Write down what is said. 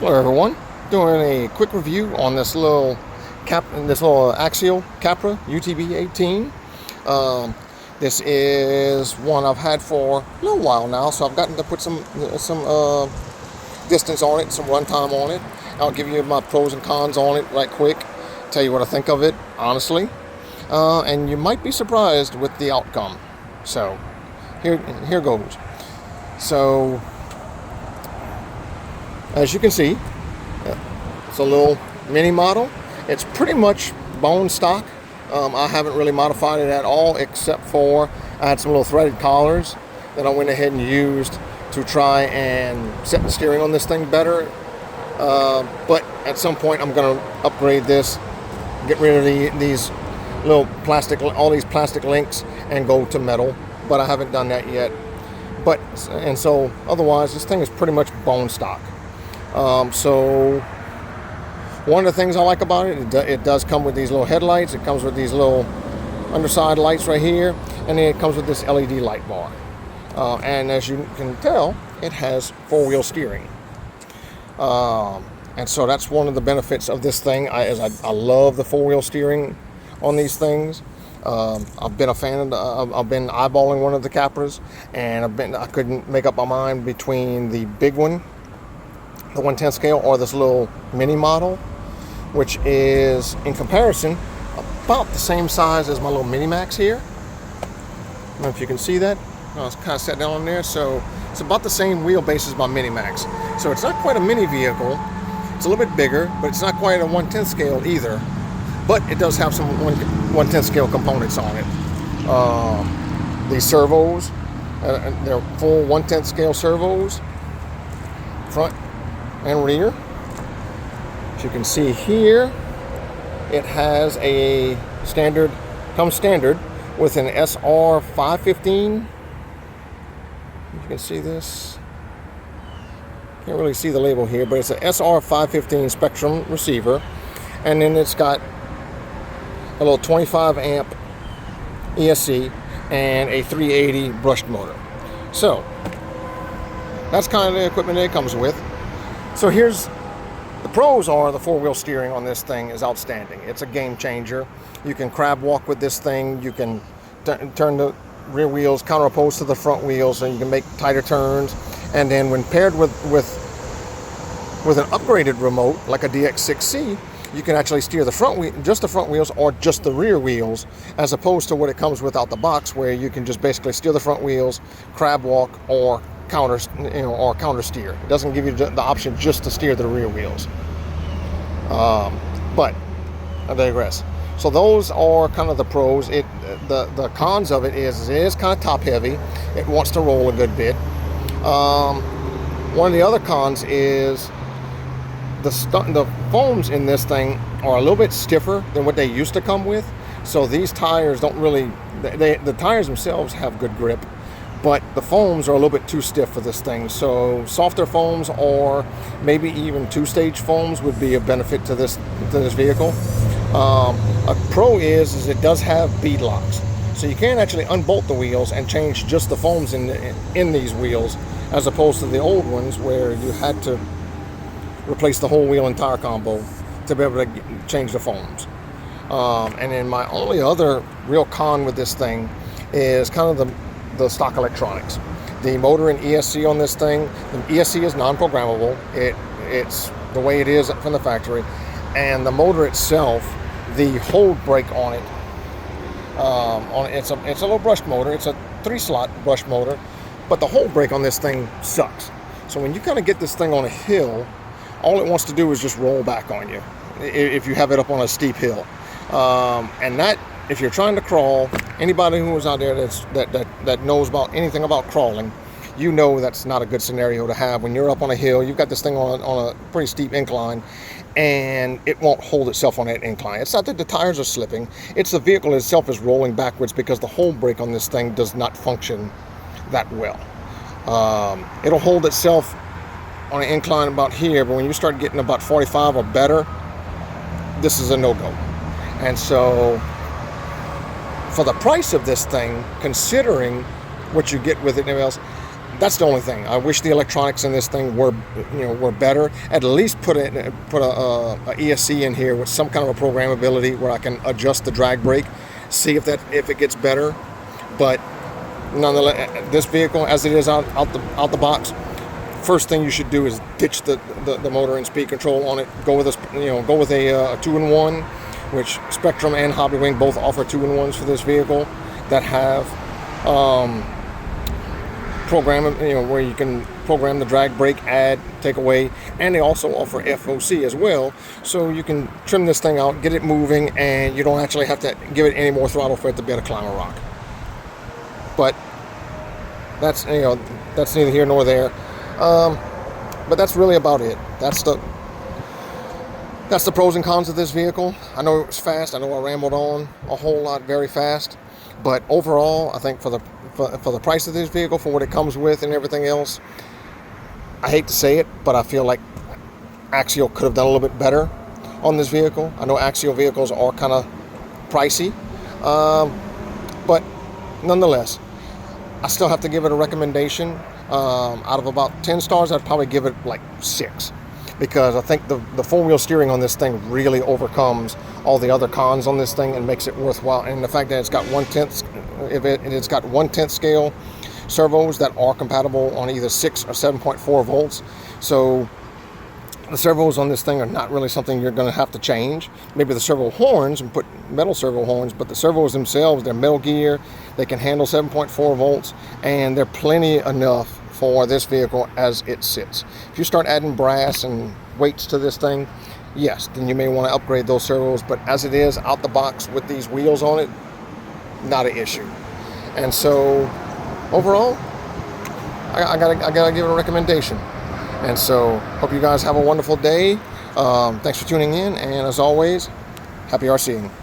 Hello everyone, doing a quick review on this little Axial Capra UTB18. This is one I've had for a little while now, so I've gotten to put some distance on it, some runtime on it. I'll give you my pros and cons on it right quick, tell you what I think of it, honestly. And you might be surprised with the outcome. So, here goes. So, as you can see, it's a little mini model. It's pretty much bone stock. I haven't really modified it at all, except for I had some little threaded collars that I went ahead and used to try and set the steering on this thing better. But at some point I'm going to upgrade this, get rid of these little all these plastic links and go to metal, but I haven't done that yet. And so otherwise this thing is pretty much bone stock. So one of the things I like about it does come with these little headlights. It comes with these little underside lights right here, and then it comes with this LED light bar. And as you can tell, it has four-wheel steering. And so that's one of the benefits of this thing. I love the four-wheel steering on these things. I've been a fan of I've been eyeballing one of the Capras, and I couldn't make up my mind between the big one, the 1/10 scale, or this little mini model, which is in comparison about the same size as my little Mini Max here. I don't know if you can see that. It's kind of set down on there. So it's about the same wheelbase as my Mini Max. So it's not quite a mini vehicle. It's a little bit bigger, but it's not quite a 1/10 scale either. But it does have some 1/10 scale components on it. These servos, they're full 1/10 scale servos, front and rear. As you can see here, it has a comes standard with an SR 515. You can see this. Can't really see the label here, but it's a SR 515 Spectrum receiver, and then it's got a little 25 amp ESC and a 380 brushed motor. So that's kind of the equipment that it comes with. So here's the pros. Are the four-wheel steering on this thing is outstanding. It's a game changer. You can crab walk with this thing. You can turn the rear wheels counterpose to the front wheels, so you can make tighter turns. And then when paired with an upgraded remote like a DX6C, you can actually steer just the front wheels or just the rear wheels, as opposed to what it comes with out the box, where you can just basically steer the front wheels, crab walk, or counter steer. It doesn't give you the option just to steer the rear wheels. But I digress. So those are kind of the pros. The cons of it is kind of top heavy. It wants to roll a good bit. One of the other cons is the foams in this thing are a little bit stiffer than what they used to come with. So these tires don't really, the tires themselves have good grip, but the foams are a little bit too stiff for this thing. So softer foams, or maybe even two-stage foams, would be a benefit to this vehicle. A pro is it does have bead locks, so you can actually unbolt the wheels and change just the foams in these wheels, as opposed to the old ones where you had to replace the whole wheel and tire combo to be able to change the foams. And then my only other real con with this thing is kind of the stock electronics. The motor and ESC on this thing, the ESC is non-programmable. It's the way it is from the factory. And the motor itself, the hold brake on it, it's a little brushed motor. It's a 3-slot brushed motor, but the hold brake on this thing sucks. So when you kind of get this thing on a hill, all it wants to do is just roll back on you if you have it up on a steep hill. And that, if you're trying to crawl, anybody who is out there that knows about anything about crawling, you know that's not a good scenario to have when you're up on a hill. You've got this thing on a pretty steep incline, and it won't hold itself on that incline. It's not that the tires are slipping, it's the vehicle itself is rolling backwards because the hold brake on this thing does not function that well. It'll hold itself on an incline about here, but when you start getting about 45 or better, this is a no-go. And so for the price of this thing, considering what you get with it and everything else, That's the only thing. I wish the electronics in this thing were, were better. At least put a ESC in here with some kind of a programmability where I can adjust the drag brake, see if it gets better. But nonetheless, this vehicle, as it is out the box, first thing you should do is ditch the motor and speed control on it. Go with a 2-in-1, which Spectrum and Hobbywing both offer 2-in-1s for this vehicle that have program, where you can program the drag brake, add, take away, and they also offer FOC as well, so you can trim this thing out, get it moving, and you don't actually have to give it any more throttle for it to be able to climb a rock. But that's neither here nor there. But that's really about it. That's the pros and cons of this vehicle. I know it was fast. I know I rambled on a whole lot very fast, but overall, I think for the price of this vehicle, for what it comes with and everything else, I hate to say it, but I feel like Axial could have done a little bit better on this vehicle. I know Axial vehicles are kind of pricey, but nonetheless, I still have to give it a recommendation. Out of about 10 stars, I'd probably give it like 6, because I think the 4-wheel steering on this thing really overcomes all the other cons on this thing and makes it worthwhile. And the fact that it's got 1/10 scale servos that are compatible on either 6 or 7.4 volts. So the servos on this thing are not really something you're going to have to change. Maybe the servo horns, and put metal servo horns, but the servos themselves, they're metal gear. They can handle 7.4 volts, and they're plenty enough for this vehicle as it sits. If you start adding brass and weights to this thing, yes, then you may want to upgrade those servos, but as it is out the box with these wheels on it, not an issue. And so overall, I gotta give it a recommendation. And so hope you guys have a wonderful day. Thanks for tuning in, and as always, happy RCing.